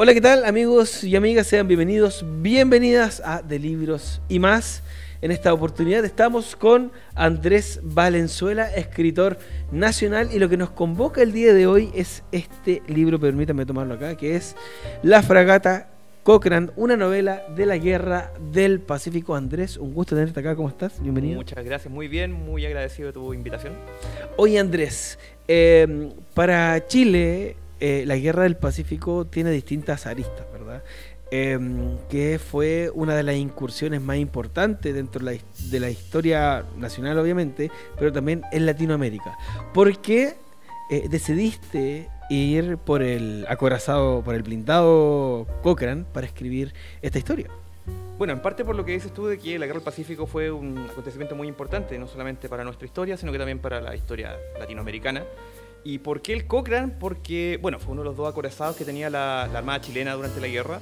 Hola, ¿qué tal, amigos y amigas? Sean bienvenidos, bienvenidas a De Libros y Más. En esta oportunidad estamos con Andrés Valenzuela, escritor nacional, y lo que nos convoca el día de hoy es este libro, permítanme tomarlo acá, que es La Fragata Cochrane, una novela de la Guerra del Pacífico. Andrés, un gusto tenerte acá, ¿cómo estás? Bienvenido. Muchas gracias, muy bien, muy agradecido de tu invitación. Oye, Andrés, para Chile la Guerra del Pacífico tiene distintas aristas, ¿verdad? Que fue una de las incursiones más importantes dentro de la historia nacional, obviamente, pero también en Latinoamérica. ¿Por qué decidiste ir por el acorazado, por el blindado Cochrane para escribir esta historia? Bueno, en parte por lo que dices tú de que la Guerra del Pacífico fue un acontecimiento muy importante, no solamente para nuestra historia, sino que también para la historia latinoamericana. ¿Y por qué el Cochrane? Porque, bueno, fue uno de los dos acorazados que tenía la Armada chilena durante la guerra,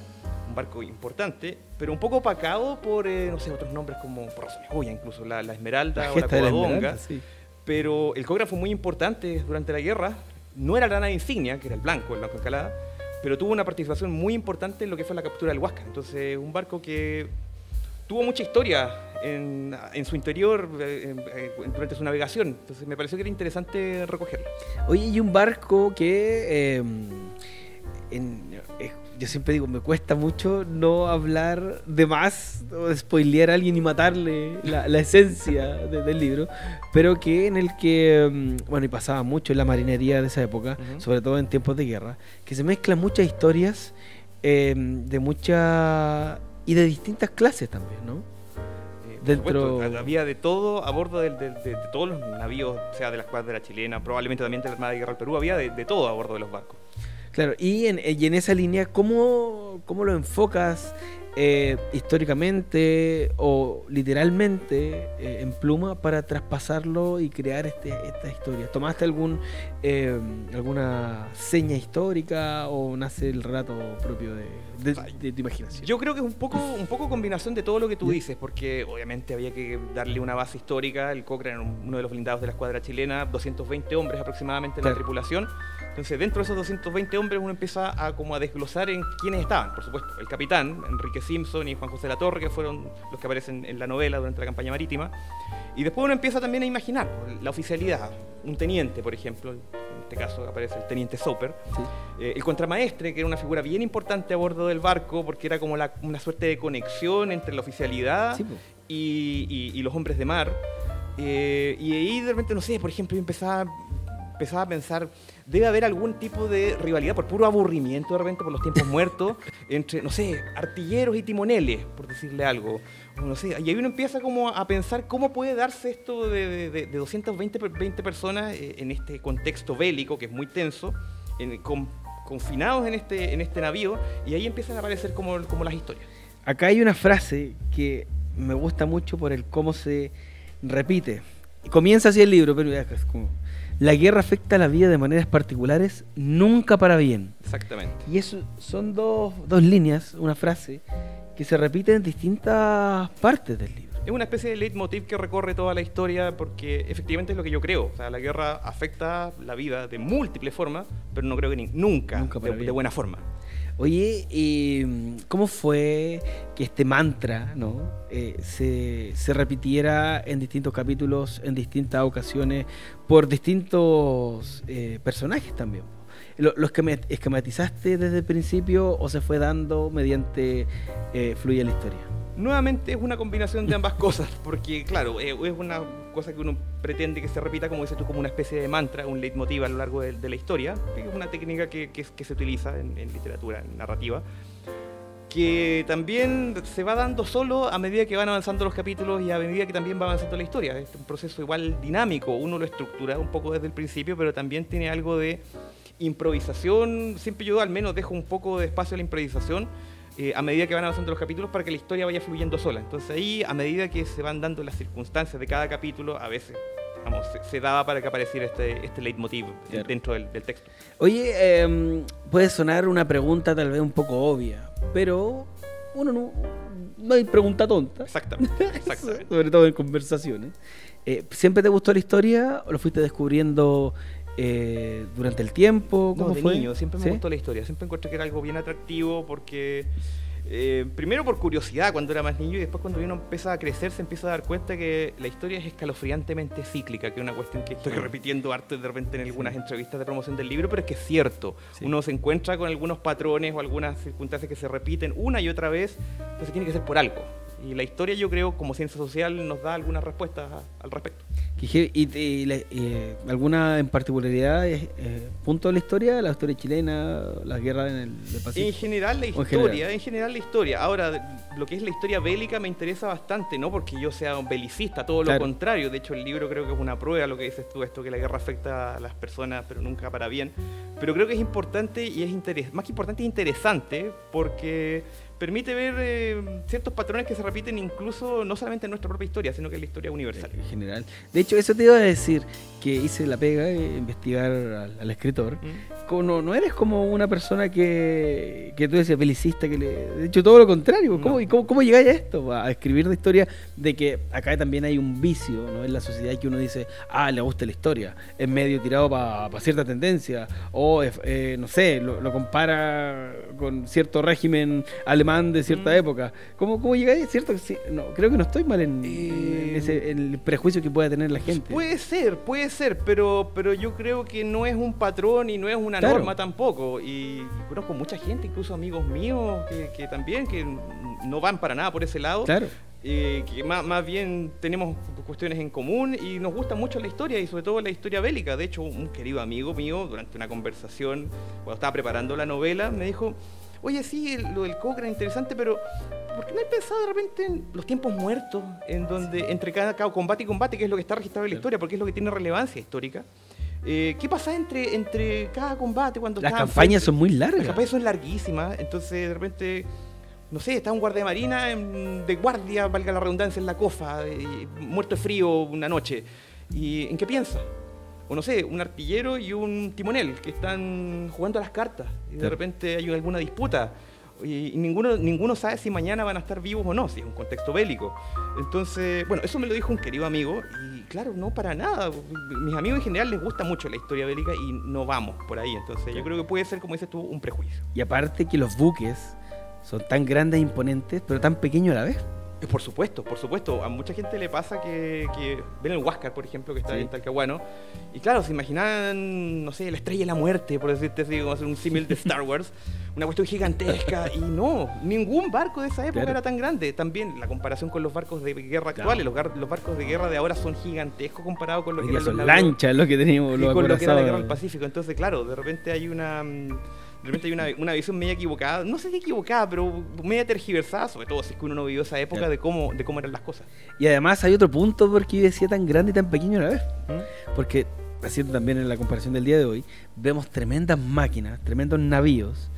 un barco importante, pero un poco opacado por, no sé, otros nombres como por razones obvias, incluso la Esmeralda o la Covadonga. Sí. Pero el Cochrane fue muy importante durante la guerra, no era la nave insignia, que era el Blanco Encalada, pero tuvo una participación muy importante en lo que fue la captura del Huáscar. Entonces, un barco que tuvo mucha historia en su interior durante su navegación. Entonces me pareció que era interesante recogerlo. Oye, y un barco que yo siempre digo, me cuesta mucho no hablar de más o spoilear a alguien y matarle la esencia del libro, pero que en el que, bueno, y pasaba mucho en la marinería de esa época, sobre todo en tiempos de guerra, que se mezclan muchas historias de mucha y de distintas clases también, ¿no? Había de todo a bordo de todos los navíos, sea de la escuadra chilena, probablemente también de la Armada de Guerra del Perú, había de todo a bordo de los barcos. Claro, y en esa línea, ¿cómo lo enfocas históricamente o literalmente en pluma para traspasarlo y crear esta historia? ¿Tomaste alguna seña histórica o nace el relato propio de tu imaginación? Yo creo que es un poco combinación de todo lo que tú dices, porque obviamente había que darle una base histórica. El Cochrane era uno de los blindados de la escuadra chilena, 220 hombres aproximadamente en la tripulación. Entonces, dentro de esos 220 hombres uno empieza a desglosar en quiénes estaban. Por supuesto, el capitán, Enrique Simpson y Juan José Latorre, que fueron los que aparecen en la novela durante la campaña marítima. Y después uno empieza también a imaginar la oficialidad. Un teniente, por ejemplo, en este caso aparece el teniente Soper. Sí. El contramaestre, que era una figura bien importante a bordo del barco, porque era como una suerte de conexión entre la oficialidad y los hombres de mar. Y ahí de repente, no sé, por ejemplo, yo empezaba a pensar, debe haber algún tipo de rivalidad por puro aburrimiento de repente, por los tiempos muertos, entre, no sé, artilleros y timoneles, por decirle algo. No sé, y ahí uno empieza como a pensar cómo puede darse esto de 220 personas en este contexto bélico que es muy tenso, confinados en este navío, y ahí empiezan a aparecer como las historias. Acá hay una frase que me gusta mucho por el cómo se repite. Comienza así el libro, pero es como: la guerra afecta a la vida de maneras particulares, nunca para bien. Exactamente. Y eso son dos líneas, una frase, que se repite en distintas partes del libro. Es una especie de leitmotiv que recorre toda la historia, porque efectivamente es lo que yo creo. O sea, la guerra afecta la vida de múltiples formas, pero no creo que nunca de buena forma. Oye, ¿y cómo fue que este mantra, ¿no? se repitiera en distintos capítulos, en distintas ocasiones, por distintos personajes también? ¿Lo esquematizaste desde el principio o se fue dando mediante fluye la historia? Nuevamente es una combinación de ambas cosas, porque claro, es una cosa que uno pretende que se repita, como dices tú, como una especie de mantra, un leitmotiv a lo largo de la historia, que es una técnica que se utiliza en literatura, en narrativa, que también se va dando solo a medida que van avanzando los capítulos y a medida que también va avanzando la historia. Es un proceso igual dinámico, uno lo estructura un poco desde el principio, pero también tiene algo de improvisación. Siempre yo al menos dejo un poco de espacio a la improvisación a medida que van avanzando los capítulos para que la historia vaya fluyendo sola. Entonces ahí, a medida que se van dando las circunstancias de cada capítulo, a veces se daba para que apareciera este leitmotiv dentro del texto. Oye, puede sonar una pregunta tal vez un poco obvia, pero uno no hay pregunta tonta. Exactamente. Sobre todo en conversaciones. ¿Siempre te gustó la historia o lo fuiste descubriendo durante el tiempo? ¿Cómo de fue? niño, siempre me gustó la historia, siempre encontré que era algo bien atractivo porque... primero por curiosidad cuando era más niño y después cuando uno empieza a crecer se empieza a dar cuenta que la historia es escalofriantemente cíclica, que es una cuestión que estoy repitiendo harto de repente en algunas entrevistas de promoción del libro, pero es que es cierto, uno se encuentra con algunos patrones o algunas circunstancias que se repiten una y otra vez, entonces tiene que ser por algo. Y la historia, yo creo, como ciencia social, nos da algunas respuestas al respecto. ¿Alguna en particularidad punto de la historia chilena, las guerras del Pacífico? En general la historia. Ahora, lo que es la historia bélica me interesa bastante, no porque yo sea un belicista, todo lo contrario. De hecho, el libro creo que es una prueba, lo que dices tú, esto que la guerra afecta a las personas, pero nunca para bien. Pero creo que es importante y más que importante, es interesante, porque permite ver ciertos patrones que se repiten incluso no solamente en nuestra propia historia, sino que en la historia universal. En general. De hecho, eso te iba a decir, que hice la pega de investigar al escritor. No eres como una persona que tú decías, belicista, de hecho todo lo contrario. ¿Cómo llegáis a esto? A escribir la historia, de que acá también hay un vicio, ¿no? En la sociedad, que uno dice, le gusta la historia, es medio tirado para cierta tendencia, o no sé, lo compara con cierto régimen alemán de cierta época. ¿Cómo llegáis? ¿Cierto? Sí, no, creo que no estoy mal en el prejuicio que pueda tener la gente. Puede ser, pero yo creo que no es un patrón y no es una norma tampoco. Y conozco mucha gente, incluso amigos míos, que también que no van para nada por ese lado. Claro. Que más bien tenemos cuestiones en común y nos gusta mucho la historia, y sobre todo la historia bélica. De hecho, un querido amigo mío, durante una conversación, cuando estaba preparando la novela, me dijo: oye, sí, lo del Cochrane es interesante, pero ¿por qué no he pensado de repente en los tiempos muertos, en donde entre cada combate y combate, que es lo que está registrado en la historia, porque es lo que tiene relevancia histórica? ¿Qué pasa entre cada combate cuando las campañas son muy largas? Las campañas son larguísimas, entonces de repente, no sé, está un guardia de marina de guardia, valga la redundancia, en la cofa, muerto de frío una noche. ¿Y en qué piensa? O no sé, un artillero y un timonel que están jugando a las cartas y de repente hay alguna disputa y ninguno sabe si mañana van a estar vivos o no, si es un contexto bélico. Entonces, bueno, eso me lo dijo un querido amigo y claro, no para nada. Mis amigos en general les gusta mucho la historia bélica y no vamos por ahí. Entonces yo creo que puede ser, como dices tú, un prejuicio. Y aparte que los buques son tan grandes e imponentes, pero tan pequeños a la vez. Por supuesto. A mucha gente le pasa que ven el Huáscar, por ejemplo, que está en Talcahuano, y claro, se imaginan, no sé, la Estrella de la Muerte, por decirte así, como hacer un símil de Star Wars, una cuestión gigantesca, y no, ningún barco de esa época era tan grande. También la comparación con los barcos de guerra actuales, los barcos de guerra de ahora son gigantescos comparados con lo que eran los lanchas, lo que teníamos, y con lo que era la guerra del Pacífico. Entonces, claro, de repente hay una visión media equivocada, no sé si equivocada, pero media tergiversada, sobre todo si es que uno no vivió esa época, de cómo eran las cosas. Y además hay otro punto porque yo decía tan grande y tan pequeño a la vez. Porque, haciendo también en la comparación del día de hoy, vemos tremendas máquinas, tremendos navíos,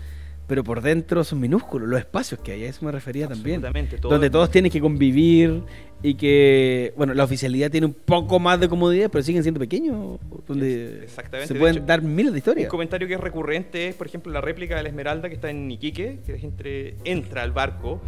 pero por dentro son minúsculos los espacios que hay, a eso me refería también. Donde todos tienen que convivir y que, bueno, la oficialidad tiene un poco más de comodidad, pero siguen siendo pequeños, donde se pueden dar miles de historias. Un comentario que es recurrente es, por ejemplo, la réplica de la Esmeralda que está en Iquique, que la gente entra al barco.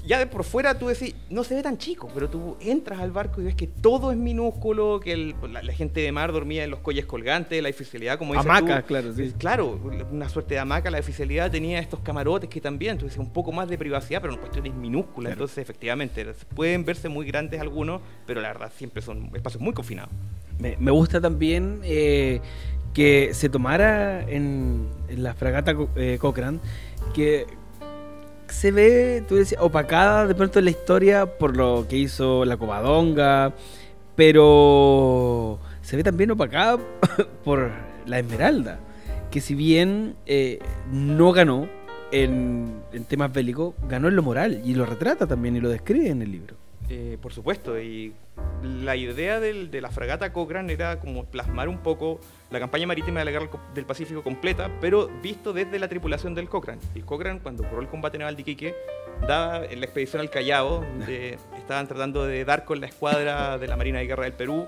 Ya de por fuera tú decís, no se ve tan chico, pero tú entras al barco y ves que todo es minúsculo, que la gente de mar dormía en los colles colgantes, la oficialidad, como dices hamaca, tú, claro, sí. Claro, una suerte de hamaca, la oficialidad tenía estos camarotes que también, entonces un poco más de privacidad, pero en cuestiones minúsculas, entonces efectivamente, pueden verse muy grandes algunos, pero la verdad siempre son espacios muy confinados. Me gusta también que se tomara en la fragata Cochrane, que se ve, tú decías, opacada de pronto en la historia por lo que hizo la Covadonga, pero se ve también opacada por la Esmeralda, que si bien no ganó en temas bélicos, ganó en lo moral, y lo retrata también y lo describe en el libro. Por supuesto, y la idea de la fragata Cochrane era como plasmar un poco la campaña marítima de la Guerra del Pacífico completa, pero visto desde la tripulación del Cochrane. El Cochrane, cuando ocurrió el combate naval de Iquique, daba en la expedición al Callao, donde estaban tratando de dar con la escuadra de la Marina de Guerra del Perú.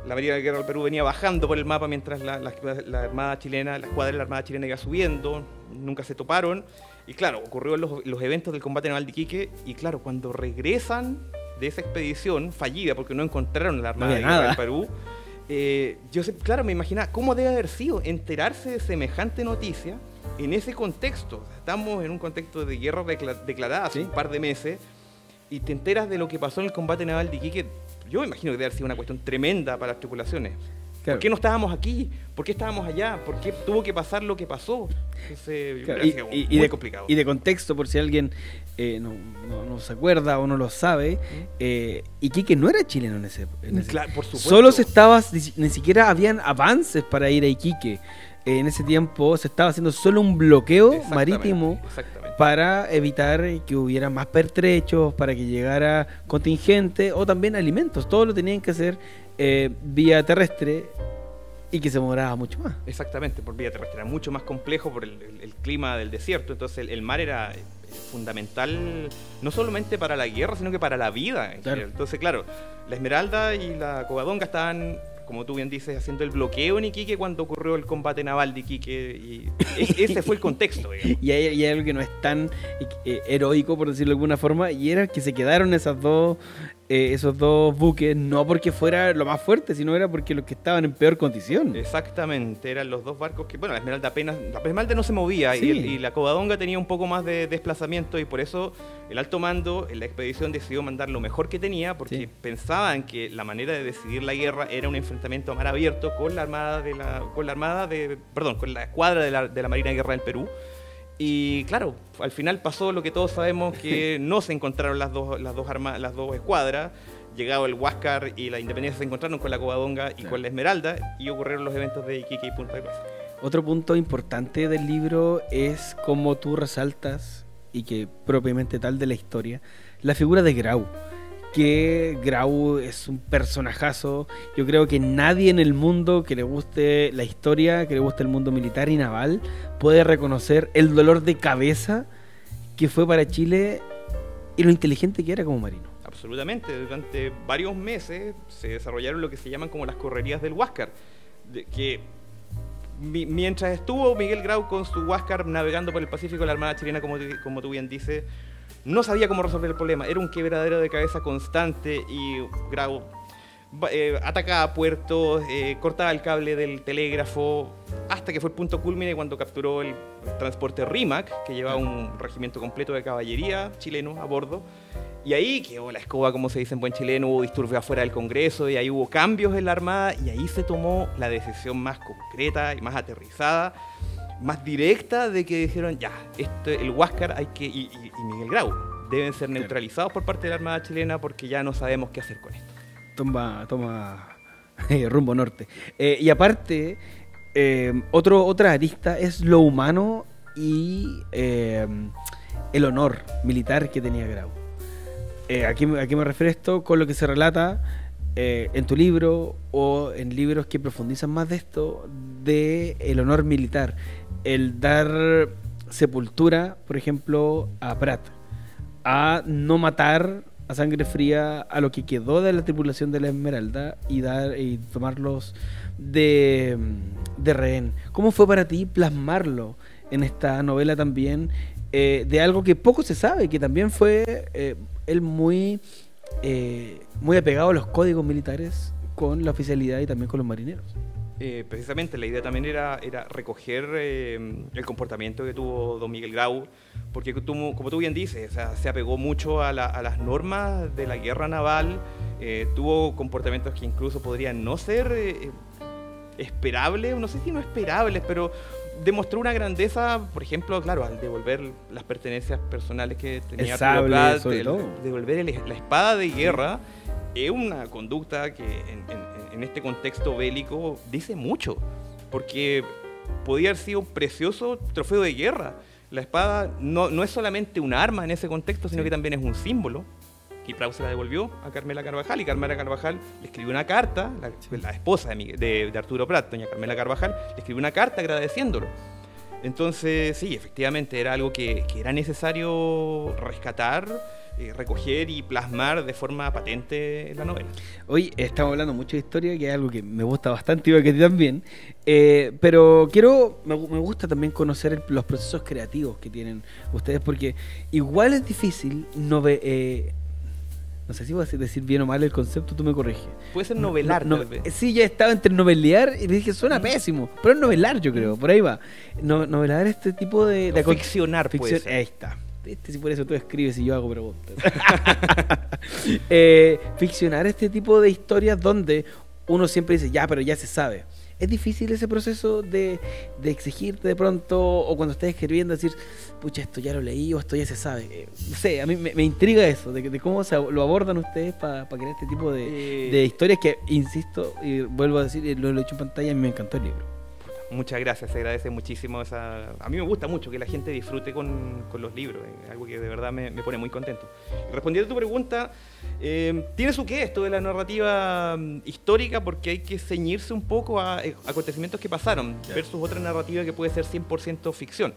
La Marina de Guerra del Perú venía bajando por el mapa mientras la Armada chilena, la escuadra de la Armada chilena iba subiendo, nunca se toparon. Y claro, ocurrió los eventos del combate naval de Iquique, y claro, cuando regresan de esa expedición fallida, porque no encontraron la Armada de Guerra del Perú, Claro, me imaginaba cómo debe haber sido enterarse de semejante noticia en ese contexto. O sea, estamos en un contexto de guerra declarada hace un par de meses y te enteras de lo que pasó en el combate naval de Iquique. Yo me imagino que debe haber sido una cuestión tremenda para las tripulaciones. Claro. ¿Por qué no estábamos aquí? ¿Por qué estábamos allá? ¿Por qué tuvo que pasar lo que pasó? Entonces, claro, muy complicado. Y de contexto, por si alguien no se acuerda o no lo sabe, Iquique no era chileno en ese claro, por supuesto. Solo ni siquiera habían avances para ir a Iquique. En ese tiempo se estaba haciendo solo un bloqueo marítimo para evitar que hubiera más pertrechos, para que llegara contingente o también alimentos. Todo lo tenían que hacer vía terrestre y que se demoraba mucho más. Exactamente, por vía terrestre. Era mucho más complejo por el clima del desierto. Entonces el mar era fundamental no solamente para la guerra, sino que para la vida. Claro. Entonces, claro, la Esmeralda y la Covadonga estaban, como tú bien dices, haciendo el bloqueo en Iquique cuando ocurrió el combate naval de Iquique, y ese fue el contexto, digamos. Y hay algo que no es tan heroico, por decirlo de alguna forma, y era que se quedaron esos dos buques, no porque fuera lo más fuerte, sino era porque los que estaban en peor condición. Exactamente, eran los dos barcos que, bueno, la Esmeralda no se movía, sí. y la Covadonga tenía un poco más de desplazamiento, y por eso el alto mando en la expedición decidió mandar lo mejor que tenía, porque pensaban que la manera de decidir la guerra era un enfrentamiento a mar abierto con la escuadra de la Marina de Guerra del Perú. Y claro, al final pasó lo que todos sabemos, que no se encontraron las dos escuadras. Llegado el Huáscar y la Independencia se encontraron con la Covadonga y con la Esmeralda, y ocurrieron los eventos de Iquique y Punta de Plaza. Otro punto importante del libro es cómo tú resaltas, y que propiamente tal de la historia, la figura de Grau. Que Grau es un personajazo. Yo creo que nadie en el mundo que le guste la historia, que le guste el mundo militar y naval, puede reconocer el dolor de cabeza que fue para Chile y lo inteligente que era como marino. Absolutamente. Durante varios meses se desarrollaron lo que se llaman como las correrías del Huáscar, que mientras estuvo Miguel Grau con su Huáscar navegando por el Pacífico, la Armada chilena, como tú bien dices, no sabía cómo resolver el problema. Era un quebradero de cabeza constante, y Grau atacaba puertos, cortaba el cable del telégrafo, hasta que fue el punto culmine cuando capturó el transporte Rímac, que llevaba un regimiento completo de caballería chileno a bordo. Y ahí quedó la escoba, como se dice en buen chileno. Hubo disturbios afuera del Congreso, y ahí hubo cambios en la Armada, y ahí se tomó la decisión más concreta y más aterrizada, más directa, de que dijeron, ya, el Huáscar y Miguel Grau deben ser neutralizados por parte de la Armada chilena, porque ya no sabemos qué hacer con esto. Toma rumbo norte. Y aparte, otra arista es lo humano y el honor militar que tenía Grau. ¿A qué me refiero esto? Con lo que se relata en tu libro o en libros que profundizan más de esto, de el honor militar, el dar sepultura, por ejemplo, a Prat, a no matar a sangre fría a lo que quedó de la tripulación de la Esmeralda y tomarlos de rehén. ¿Cómo fue para ti plasmarlo en esta novela también, de algo que poco se sabe, que también fue él muy apegado a los códigos militares, con la oficialidad y también con los marineros? Precisamente la idea también era recoger el comportamiento que tuvo don Miguel Grau, porque como tú bien dices, o sea, se apegó mucho a las normas de la guerra naval, tuvo comportamientos que incluso podrían no ser esperables, no sé si no esperables, pero demostró una grandeza, por ejemplo, claro, al devolver las pertenencias personales que tenía Arturo Prat, devolver la espada de guerra. Es una conducta que en este contexto bélico dice mucho, porque podía haber sido un precioso trofeo de guerra. La espada no es solamente un arma en ese contexto, sino que también es un símbolo. Y Prat se la devolvió a Carmela Carvajal, y Carmela Carvajal le escribió una carta, la esposa de Arturo Prat, doña Carmela Carvajal, le escribió una carta agradeciéndolo. Entonces, sí, efectivamente, era algo que era necesario rescatar, recoger y plasmar de forma patente en la novela. Hoy estamos hablando mucho de historia, que es algo que me gusta bastante, y que a ti también, pero me gusta también conocer los procesos creativos que tienen ustedes, porque igual es difícil no sé si voy a decir bien o mal el concepto, tú me corriges. Puede ser novelar, tal vez. Sí, ya estaba entre novelear y dije, suena pésimo, pero es novelar, yo creo, por ahí va. Novelar este tipo de ficcionar, puede ser. Ahí está. Si por eso tú escribes y yo hago preguntas. Ficcionar este tipo de historias donde uno siempre dice, ya, pero ya se sabe. Es difícil ese proceso de exigirte de pronto, o cuando estés escribiendo, decir, pucha, esto ya lo leí o esto ya se sabe. No sé, a mí me intriga eso, de cómo lo abordan ustedes para crear este tipo de historias que, insisto, y vuelvo a decir, lo he hecho en pantalla, a mí me encantó el libro. Muchas gracias, se agradece muchísimo esa... A mí me gusta mucho que la gente disfrute con los libros, algo que de verdad me pone muy contento. Respondiendo a tu pregunta, tiene su qué esto de la narrativa histórica, porque hay que ceñirse un poco a acontecimientos que pasaron, versus otra narrativa que puede ser 100% ficción.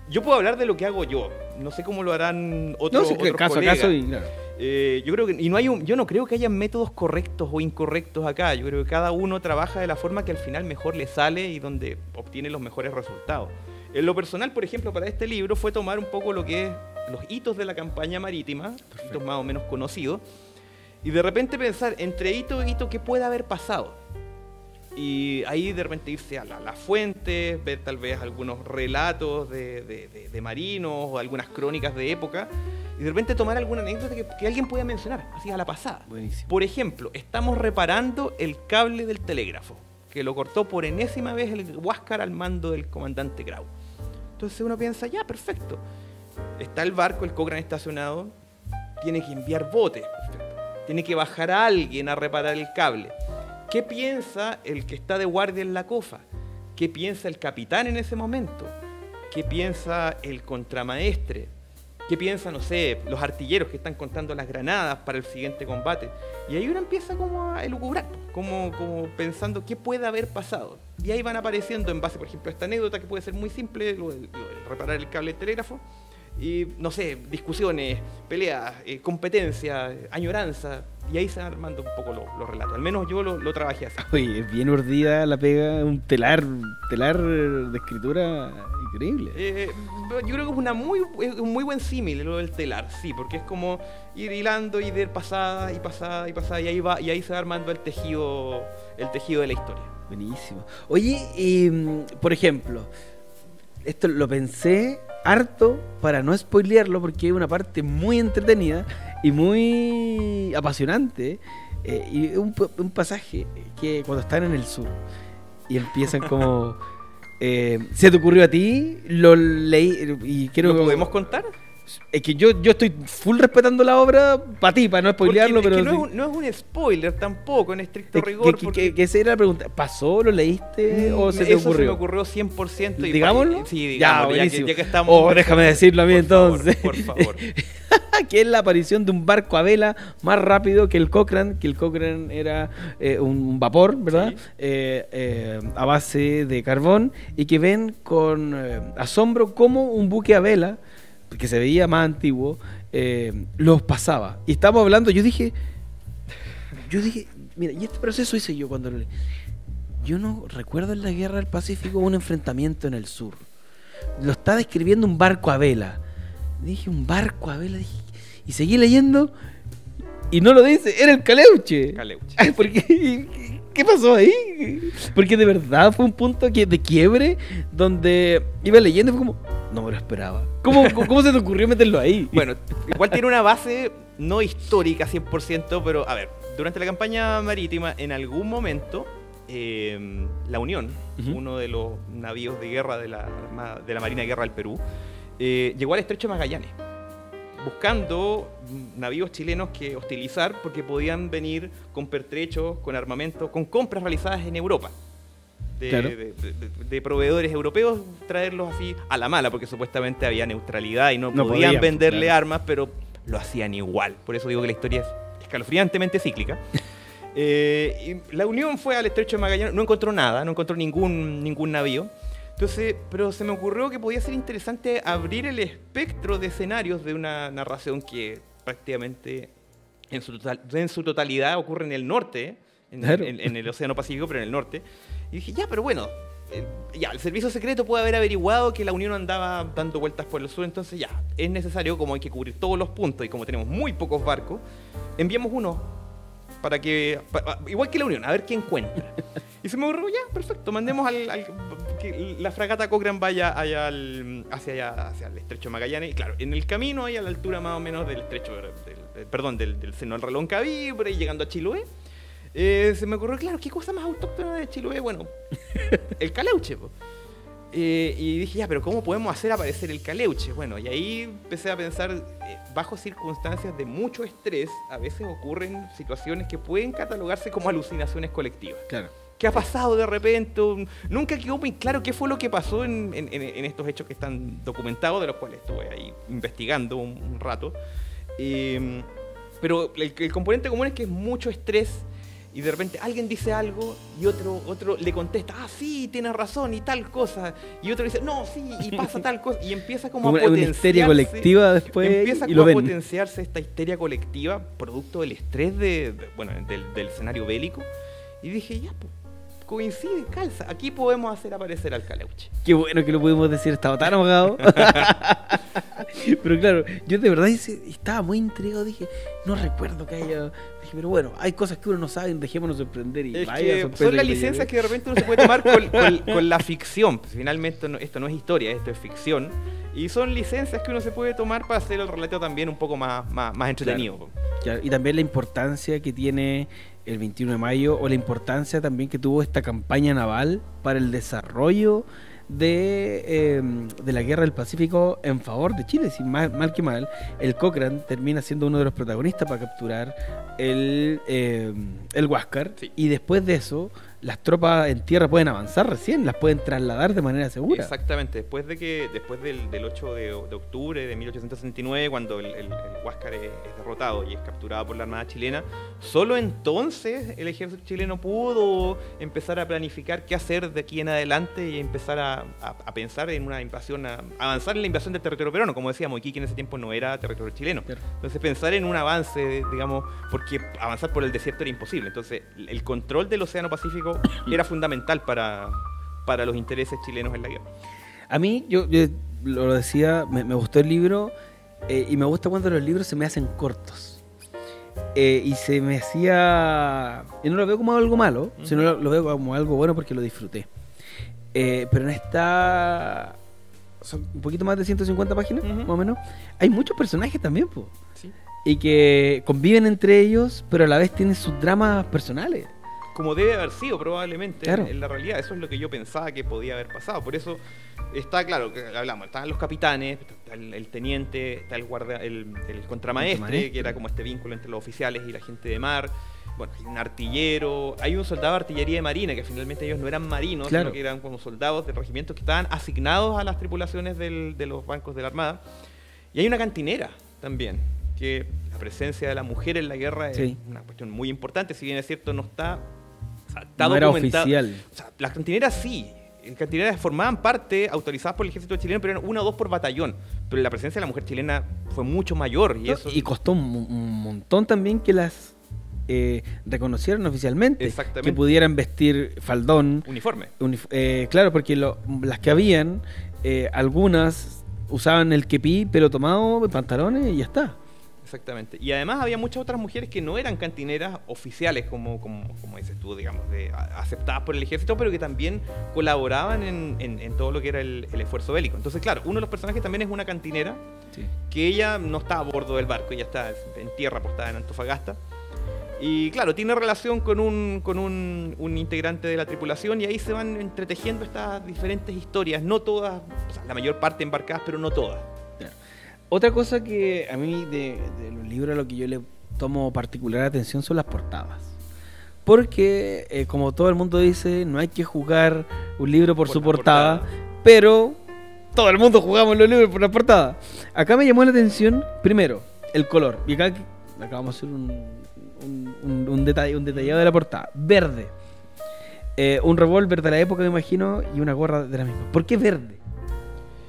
Yo puedo hablar de lo que hago yo, no sé cómo lo harán otros colegas. Caso a caso y claro. Yo creo que yo no creo que haya métodos correctos o incorrectos acá. Yo creo que cada uno trabaja de la forma que al final mejor le sale y donde obtiene los mejores resultados. En lo personal, por ejemplo, para este libro fue tomar un poco lo que es los hitos de la campaña marítima, los hitos más o menos conocidos, y de repente pensar entre hito y hito qué puede haber pasado. Y ahí de repente irse a las fuentes, ver tal vez algunos relatos de marinos o algunas crónicas de época, y de repente tomar alguna anécdota que alguien pueda mencionar, así a la pasada. Buenísimo. Por ejemplo, estamos reparando el cable del telégrafo, que lo cortó por enésima vez el Huáscar al mando del comandante Grau. Entonces uno piensa, ya, perfecto. Está el barco, el Cochrane estacionado, tiene que enviar botes, perfecto. Tiene que bajar a alguien a reparar el cable. ¿Qué piensa el que está de guardia en la cofa? ¿Qué piensa el capitán en ese momento? ¿Qué piensa el contramaestre? ¿Qué piensa, no sé, los artilleros que están contando las granadas para el siguiente combate? Y ahí uno empieza como a elucubrar, como pensando qué puede haber pasado. Y ahí van apareciendo en base, por ejemplo, a esta anécdota que puede ser muy simple, lo de reparar el cable del telégrafo, y no sé, discusiones, peleas, competencia, añoranza, y ahí se van armando un poco los relatos. Al menos yo lo trabajé así. Oye, es bien urdida la pega, un telar de escritura increíble. Yo creo que es un muy buen símil lo del telar, sí, porque es como ir hilando y ver pasada y pasada y pasada, y ahí se va armando el tejido de la historia. Buenísimo. Oye, por ejemplo, esto lo pensé harto para no spoilearlo porque es una parte muy entretenida y muy apasionante, y un pasaje que cuando están en el sur y empiezan como ¿se te ocurrió a ti? Lo leí y quiero... ¿Lo podemos contar? Es que yo estoy full respetando la obra para ti, para no spoilearlo, pero... Es que no es un spoiler tampoco, en estricto rigor. Que esa era la pregunta. ¿Pasó? ¿Lo leíste? ¿O se te ocurrió? Eso se me ocurrió 100%. ¿Digámoslo? Sí, digámoslo, ya que estamos... Oh, déjame decirlo a mí entonces. Por favor. Que es la aparición de un barco a vela más rápido que el Cochrane, era un vapor, ¿verdad? Sí. A base de carbón, y que ven con asombro cómo un buque a vela, que se veía más antiguo, los pasaba. Y estamos hablando, yo dije, mira, y este proceso hice yo cuando lo leí. Yo no recuerdo en la Guerra del Pacífico un enfrentamiento en el sur. Lo está describiendo un barco a vela. Dije, un barco a vela, y seguí leyendo y no lo dice, era el Caleuche. ¿Qué pasó ahí? Porque de verdad fue un punto de quiebre donde iba leyendo y fue como, no me lo esperaba. ¿Cómo se te ocurrió meterlo ahí? Bueno, igual tiene una base no histórica 100%, pero a ver, durante la campaña marítima, en algún momento, la Unión, uno de los navíos de guerra de la Marina de Guerra del Perú, llegó al Estrecho de Magallanes, buscando navíos chilenos que hostilizar porque podían venir con pertrechos, con armamento, con compras realizadas en Europa. De proveedores europeos, traerlos así a la mala, porque supuestamente había neutralidad y no podían venderle armas, pero lo hacían igual. Por eso digo que la historia es escalofriantemente cíclica. Y la Unión fue al Estrecho de Magallanes, no encontró nada, no encontró ningún navío. Entonces, pero se me ocurrió que podía ser interesante abrir el espectro de escenarios de una narración que prácticamente en su totalidad ocurre en el norte, en el Océano Pacífico, pero en el norte. Y dije, ya, pero bueno, ya, el servicio secreto puede haber averiguado que la Unión andaba dando vueltas por el sur, entonces ya, es necesario, como hay que cubrir todos los puntos y como tenemos muy pocos barcos, enviamos uno para que, igual que la Unión, a ver qué encuentra. Y se me ocurrió, ya, perfecto, mandemos que la fragata Cochrane vaya hacia el estrecho de Magallanes, y claro, en el camino, ahí a la altura más o menos del estrecho, del seno del reloj Caví, por ahí llegando a Chiloé, se me ocurrió, claro, ¿qué cosa más autóctona de Chiloé? Bueno, el caleuche, po. Y dije, ya, pero ¿cómo podemos hacer aparecer el caleuche? Bueno, y ahí empecé a pensar, bajo circunstancias de mucho estrés, a veces ocurren situaciones que pueden catalogarse como alucinaciones colectivas. Claro. ¿Qué ha pasado de repente? Nunca quedó muy claro qué fue lo que pasó en estos hechos que están documentados, de los cuales estuve ahí investigando un rato. Pero el componente común es que es mucho estrés. Y de repente alguien dice algo y otro le contesta, ah, sí, tienes razón y tal cosa. Y otro dice, no, sí, y pasa tal cosa. Y empieza como a potenciarse. Una histeria colectiva después. Empieza como a potenciarse esta histeria colectiva, producto del estrés del escenario bélico. Y dije, ya, pues, coincide, calza. Aquí podemos hacer aparecer al caleuche. Qué bueno que lo pudimos decir, estaba tan ahogado. Pero claro, yo de verdad estaba muy intrigado, dije, no recuerdo que haya... Dije, pero bueno, hay cosas que uno no sabe, dejémonos sorprender. Y vaya, son las licencias que de repente uno se puede tomar con la ficción. Pues finalmente esto no es historia, esto es ficción. Y son licencias que uno se puede tomar para hacer el relato también un poco más entretenido. Claro. Y también la importancia que tiene el 21 de mayo, o la importancia también que tuvo esta campaña naval para el desarrollo de la guerra del Pacífico en favor de Chile. Sin mal que mal, el Cochrane termina siendo uno de los protagonistas para capturar el Huáscar, sí. Y después de eso las tropas en tierra pueden avanzar recién, las pueden trasladar de manera segura. Exactamente, después del 8 de octubre de 1869, cuando el Huáscar es derrotado y es capturado por la Armada chilena, solo entonces el ejército chileno pudo empezar a planificar qué hacer de aquí en adelante y empezar a pensar en una invasión, a avanzar en la invasión del territorio peruano. Como decíamos, Iquique en ese tiempo no era territorio chileno. Claro. Entonces pensar en un avance, digamos, porque avanzar por el desierto era imposible. Entonces el control del Océano Pacífico era fundamental para los intereses chilenos en la guerra. A mí, yo lo decía, me gustó el libro, y me gusta cuando los libros se me hacen cortos. Y se me hacía... Y no lo veo como algo malo, sino lo veo como algo bueno porque lo disfruté. Pero en esta... Son un poquito más de 150 páginas, más o menos. Hay muchos personajes también, po. Sí. Y que conviven entre ellos, pero a la vez tienen sus dramas personales. Como debe haber sido probablemente, claro. En la realidad. Eso es lo que yo pensaba que podía haber pasado. Por eso está claro que hablamos, estaban los capitanes, está el teniente, está el contramaestre, que era como este vínculo entre los oficiales y la gente de mar. Bueno, hay un artillero, hay un soldado de artillería de marina, que finalmente ellos no eran marinos, claro, sino que eran como soldados de regimientos que estaban asignados a las tripulaciones de los barcos de la Armada. Y hay una cantinera también, que la presencia de la mujer en la guerra es una cuestión muy importante. Si bien es cierto, no está no era oficial. O sea, las cantineras sí. En cantineras formaban parte, autorizadas por el ejército chileno, pero eran 1 o 2 por batallón. Pero la presencia de la mujer chilena fue mucho mayor. Y costó un montón también que las reconocieran oficialmente. Que pudieran vestir faldón. Uniforme. Claro, porque las que habían, algunas usaban el kepí, pelo tomado, pantalones y ya está. Exactamente. Y además había muchas otras mujeres que no eran cantineras oficiales, como dices tú, digamos, aceptadas por el ejército, pero que también colaboraban en todo lo que era el esfuerzo bélico. Entonces, claro, uno de los personajes también es una cantinera, sí, que ella no está a bordo del barco, ella está en tierra, postada en Antofagasta. Y claro, tiene relación con un integrante de la tripulación, y ahí se van entretejiendo estas diferentes historias, no todas, o sea, la mayor parte embarcadas, pero no todas. Otra cosa que a mí de los libros, lo que yo le tomo particular atención son las portadas. Porque, como todo el mundo dice, no hay que jugar un libro por su portada, pero todo el mundo jugamos los libros por la portada. Acá me llamó la atención, primero, el color. Y acá vamos a hacer un detallado de la portada. Verde. Un revólver de la época, me imagino, y una gorra de la misma. ¿Por qué verde?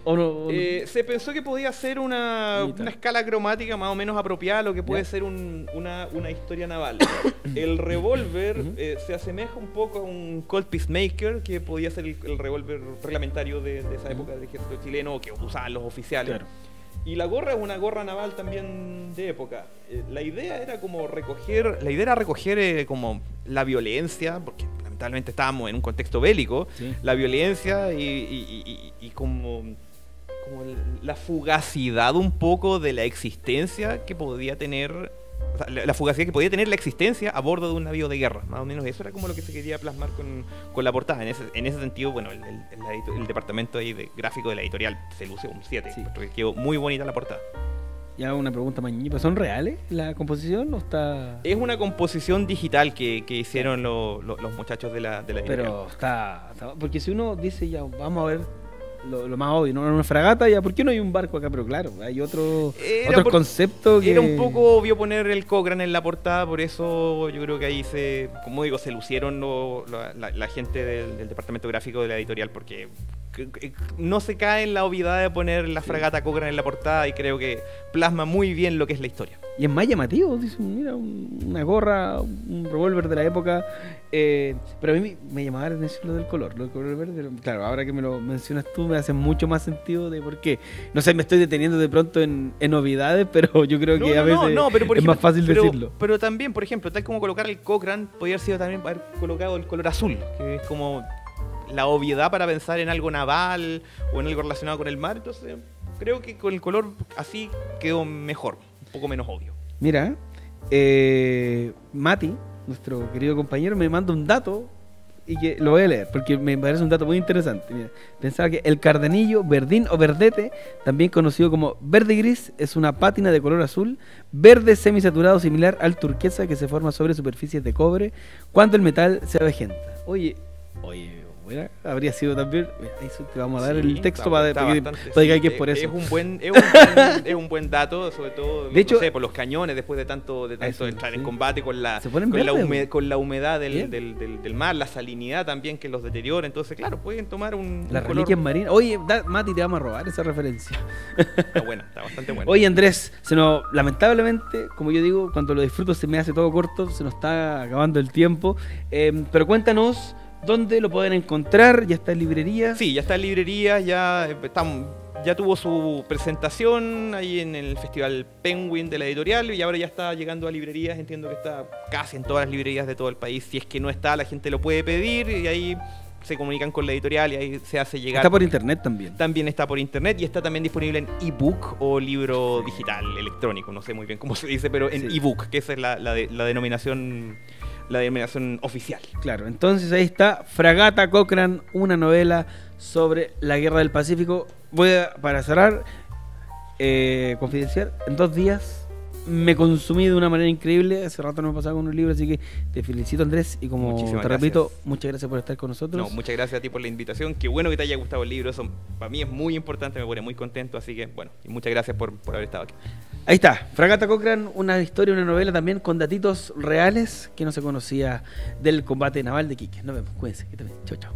¿O no? Se pensó que podía ser una escala cromática más o menos apropiada a lo que puede ser una historia naval. El revólver se asemeja un poco a un Colt Peacemaker, que podía ser el revólver reglamentario de esa época del ejército chileno, que usaban los oficiales. Claro. Y la gorra es una gorra naval también de época. La idea era recoger como la violencia, porque lamentablemente estábamos en un contexto bélico, la violencia y como la fugacidad un poco de la existencia que podía tener, o sea, la fugacidad que podía tener la existencia a bordo de un navío de guerra. Más o menos eso era como lo que se quería plasmar con la portada. En ese sentido, bueno, el departamento ahí de gráfico de la editorial se luce un 7, porque quedó muy bonita la portada. Ya una pregunta mañana, ¿son reales la composición o está...? Es una composición digital que hicieron los muchachos de la editorial. Pero está... Porque si uno dice, ya, vamos a ver lo más obvio, ¿no? Una fragata, ya, ¿por qué no hay un barco acá? Pero claro, hay otro concepto que... Era un poco obvio poner el Cochrane en la portada, por eso yo creo que ahí como digo, se lucieron la gente del departamento gráfico de la editorial, porque no se cae en la obviedad de poner la fragata Cochrane en la portada, y creo que plasma muy bien lo que es la historia. Y es más llamativo, dice, mira, una gorra, un revólver de la época, pero a mí me llamaba la atención lo del color verde. Claro, ahora que me lo mencionas tú me hace mucho más sentido de por qué. No sé, me estoy deteniendo de pronto en novedades, pero yo creo que a veces es más fácil decirlo. Pero también, por ejemplo, tal como colocar el Cochrane, podría haber sido también haber colocado el color azul, que es como la obviedad para pensar en algo naval o en algo relacionado con el mar. Entonces creo que con el color así quedó mejor, un poco menos obvio. Mira, Mati, nuestro querido compañero, me manda un dato y que lo voy a leer porque me parece un dato muy interesante. Mira, pensaba que el cardenillo, verdín o verdete, también conocido como verde gris, es una pátina de color azul, verde semisaturado similar al turquesa que se forma sobre superficies de cobre cuando el metal se avejenta. Oye, bueno, habría sido también. Eso te vamos a dar el texto para que es por eso. Es un buen dato, sobre todo de hecho, no sé, por los cañones, después de tanto entrar en combate con la humedad del mar, la salinidad también que los deteriora. Entonces, claro, pueden tomar las reliquias marinas. Oye, Mati, te vamos a robar esa referencia. Está bastante buena. Oye, Andrés, lamentablemente, como yo digo, cuando lo disfruto se me hace todo corto, se nos está acabando el tiempo. Pero cuéntanos, ¿dónde lo pueden encontrar? ¿Ya está en librería? Sí, ya está en librería, ya tuvo su presentación ahí en el Festival Penguin de la editorial y ahora ya está llegando a librerías. Entiendo que está casi en todas las librerías de todo el país. Si es que no está, la gente lo puede pedir y ahí se comunican con la editorial y ahí se hace llegar. Está por internet también. También está por internet y está también disponible en ebook o libro digital, electrónico, no sé muy bien cómo se dice, pero en ebook, que esa es la denominación oficial. Claro, entonces ahí está Fragata Cochrane, una novela sobre la Guerra del Pacífico. Para cerrar, confidencial, en 2 días me consumí de una manera increíble. Hace rato no me pasaba con un libro, así que te felicito, Andrés, y como te repito, muchas gracias por estar con nosotros. Muchas gracias a ti por la invitación, qué bueno que te haya gustado el libro, eso para mí es muy importante, me pone muy contento, así que bueno, y muchas gracias por haber estado aquí. Ahí está, Fragata Cochrane, una historia, una novela también con datitos reales que no se conocía del combate naval de Iquique. Nos vemos, cuídense, que también. Chau, chau.